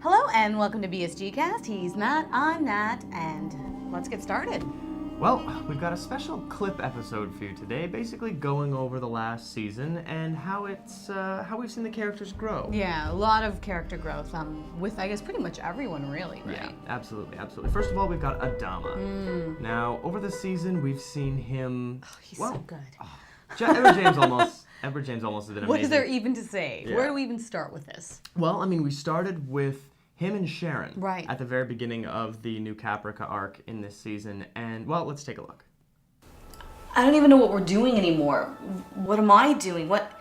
Hello and welcome to BSGcast. He's Matt, I'm Nat, and let's get started. Well, we've got a special clip episode for you today, basically going over the last season and how we've seen the characters grow. Yeah, a lot of character growth with, I guess, pretty much everyone, really, right? Yeah, absolutely. First of all, we've got Adama. Now, over the season, we've seen him... Oh, he's so good. Edward James almost has been amazing. What is there even to say? Yeah. Where do we even start with this? Well, I mean, we started with him and Sharon Right. at the very beginning of the New Caprica arc in this season, and, well, let's take a look. I don't even know what we're doing anymore. What am I doing? What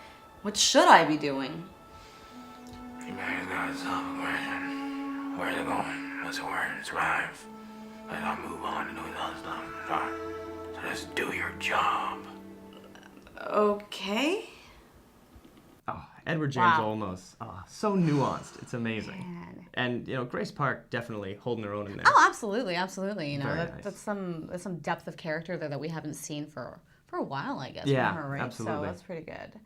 should I be doing? You better got yourself a question. Where's it going? What's the word? Survive. I gotta move on and do this other stuff. Sorry. So just do your job. Okay. Oh, Edward James Wow. almost. Oh, so nuanced. It's amazing. Man. And, Grace Park definitely holding her own in there. Oh, absolutely. Very nice. That's some depth of character there that we haven't seen for a while, I guess. Yeah, from her, right? absolutely. So that's pretty good.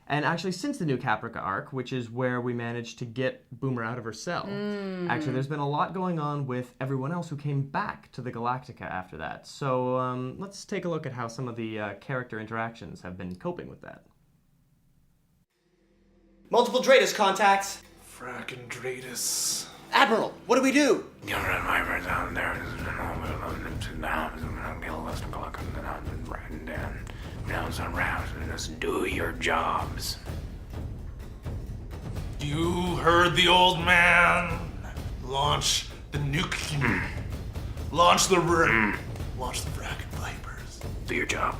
And actually, since the New Caprica arc, which is where we managed to get Boomer out of her cell, actually, there's been a lot going on with everyone else who came back to the Galactica after that. So let's take a look at how some of the character interactions have been coping with that. Multiple Dratus contacts. Frackin' Dratus. Admiral, what do we do? You're my friends out there. Writing down rounds on rounds and just do your jobs. You heard the old man. Launch the nuke. Launch the launch the Frackin' Vipers. Do your job.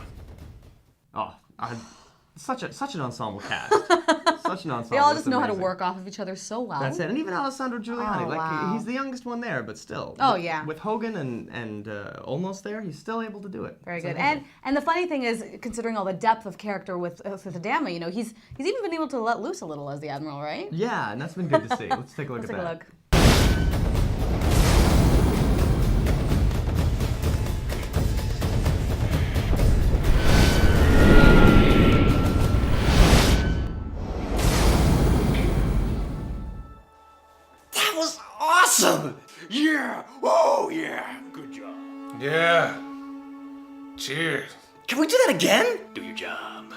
Oh, such an ensemble cast. Such an ensemble. They all It's just know how to amazing. work off of each other so well. That's it. And even Alessandro Giuliani, Oh, wow. he's the youngest one there, but still. Oh, with, yeah. With Hogan and almost there, he's still able to do it. Very It's good. amazing. And the funny thing is, considering all the depth of character with Adama, he's even been able to let loose a little as the Admiral, right? Yeah, and that's been good to see. Let's take a look Let's at take a that. look. That was awesome! Yeah! Oh, yeah! Good job. Yeah. Cheers. Can we do that again? Do your job.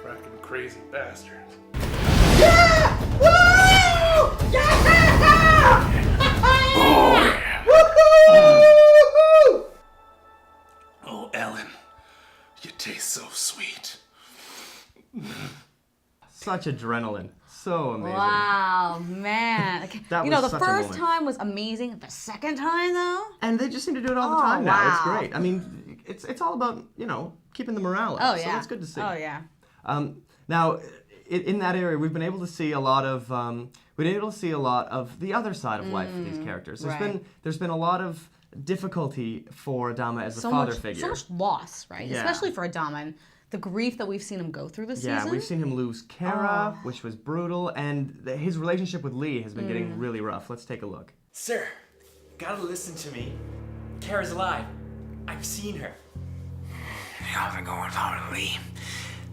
Frackin' crazy bastard. Yeah! Woo! Yeah! Woohoo! Oh, Ellen. You taste so sweet. Such adrenaline. So amazing. Wow, man. Okay. That the was such a first moment. time was amazing. The second time, though? And they just seem to do it all the Oh, time now. It's wow. great. I mean, it's all about, keeping the morale up. Oh, So yeah. that's good to see. Oh, yeah. Now, in that area, we've been able to see a lot of the other side of life for these characters. There's been a lot of difficulty for Adama as a father figure. So much loss, right? Yeah. Especially for Adama and the grief that we've seen him go through this season. Yeah, we've seen him lose Kara, which was brutal, and his relationship with Lee has been getting really rough. Let's take a look. Sir, gotta listen to me. Kara's alive. I've seen her. You have to go with Harley.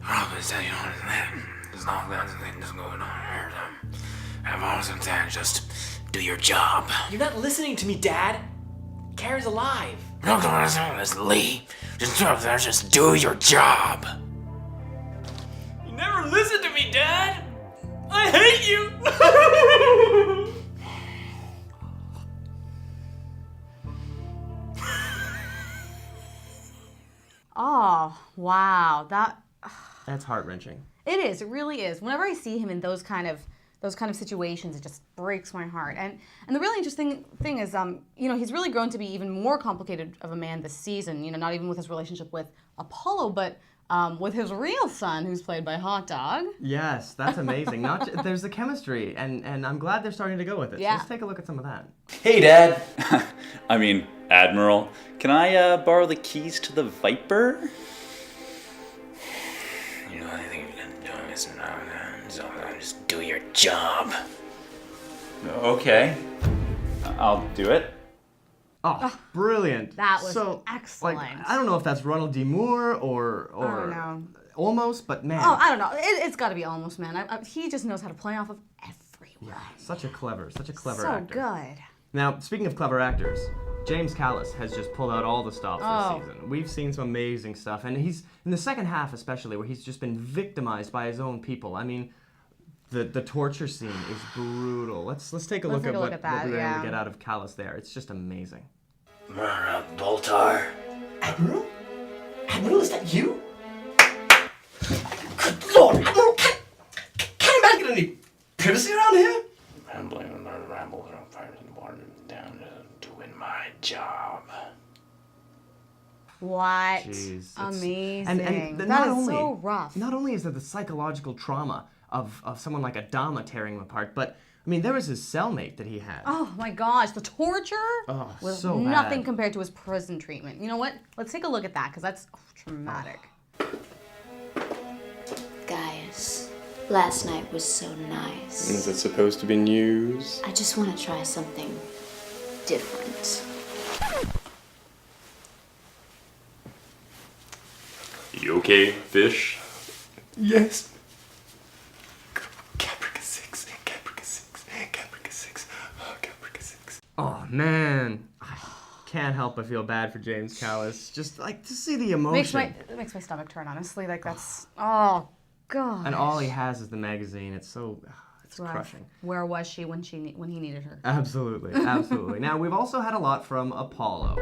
Robin said you know that. There's all kinds of things going on here. I've also said just do your job. You're not listening to me, Dad. Kara's alive. No, come on, it's Lee. Just up there, just do your job. You never listen to me, Dad. I hate you. Oh, wow. That's heart-wrenching. It is. It really is. Whenever I see him in those kind of situations, it just breaks my heart. And the really interesting thing is, he's really grown to be even more complicated of a man this season. Not even with his relationship with Apollo, but with his real son, who's played by Hot Dog. Yes, that's amazing. There's the chemistry, and I'm glad they're starting to go with it. Yeah. So let's take a look at some of that. Hey, Dad. I mean, Admiral, can I borrow the keys to the Viper? You know anything you can do is just do your job. Okay. I'll do it. Oh, brilliant. That was so, excellent. I don't know if that's Ronald D. Moore or don't know. almost, but man. Oh, I don't know. It's got to be almost, man. He just knows how to play off of everyone. way. Such a clever So actor. good. Now, speaking of clever actors, James Callis has just pulled out all the stops Oh. this season. We've seen some amazing stuff, and he's in the second half especially, where he's just been victimized by his own people. I mean, the torture scene is brutal. Let's take a look at what we were able to get out of Callis there. It's just amazing. Murder, Boltar. Admiral? Admiral, is that you? Good Lord, Admiral, can I get any privacy around here? I'm blaming the rebels on fires and water down to doing my job. What? Jeez, it's- Amazing. And that is so rough. Not only is there the psychological trauma of someone like Adama tearing him apart, but I mean, there was his cellmate that he had. Oh my gosh, the torture Oh, was so nothing bad. compared to his prison treatment. You know what? Let's take a look at that, because that's traumatic. Guys, last night was so nice. Is it supposed to be news? I just want to try something different. You okay, fish? Yes. Caprica 6, Caprica 6, Caprica 6, oh, Caprica 6. Oh man, I can't help but feel bad for James Callis. Just like to see the emotion. It makes my stomach turn, honestly. Like, that's, oh, God. And all he has is the magazine. It's so, it's Rough. crushing. Where was she when he needed her? Absolutely, absolutely. Now, we've also had a lot from Apollo.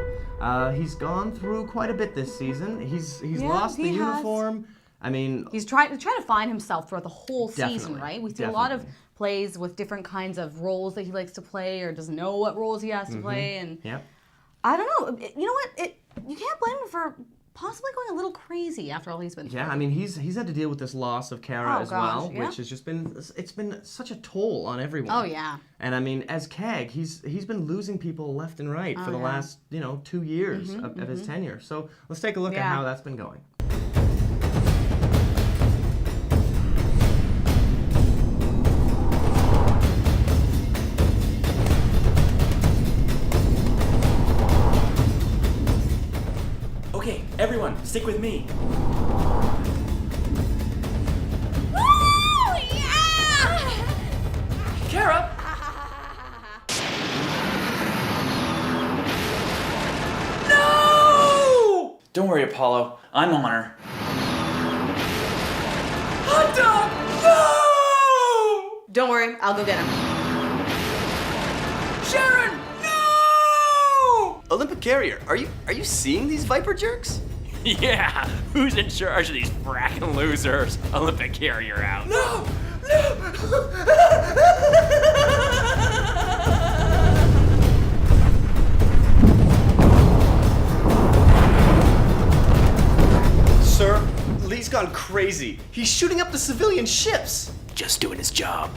He's gone through quite a bit this season. He's lost the he has. uniform. I mean, He's trying to find himself throughout the whole season, Definitely, right? We see a lot of definitely. plays with different kinds of roles that he likes to play or doesn't know what roles he has to play. And yep. I don't know. You know what? You can't blame him for possibly going a little crazy after all he's been through. Yeah, I mean, he's had to deal with this loss of Kara Oh, as gosh, well, yeah. which has just been, it's been such a toll on everyone. Oh, yeah. And I mean, as Keg, he's been losing people left and right for the yeah. last 2 years of his tenure. So let's take a look at Yeah. how that's been going. Okay, everyone, stick with me. Kara! No! Don't worry, Apollo. I'm on her. Hot dog! No! Don't worry, I'll go get him. Sharon! No! Olympic Carrier, are you seeing these Viper jerks? Yeah, who's in charge of these frackin' losers? Olympic Carrier out. No! Sir, Lee's gone crazy. He's shooting up the civilian ships. Just doing his job.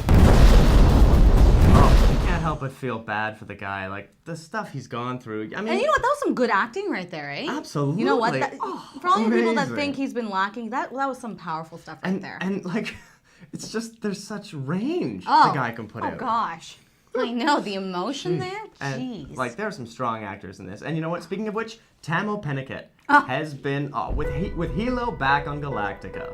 I can't help but feel bad for the guy. Like, the stuff he's gone through. I mean, And you know what? That was some good acting right there, eh? Absolutely. You know what? For all you people that amazing. think he's been lacking, that was some powerful stuff right there. And like, it's just, there's such range oh, the guy can put out. Oh, gosh. I know, the emotion there? And, Jeez. like, there are some strong actors in this. And you know what? Speaking of which, Tamo Pennicott Ah. has been with Hilo back on Galactica.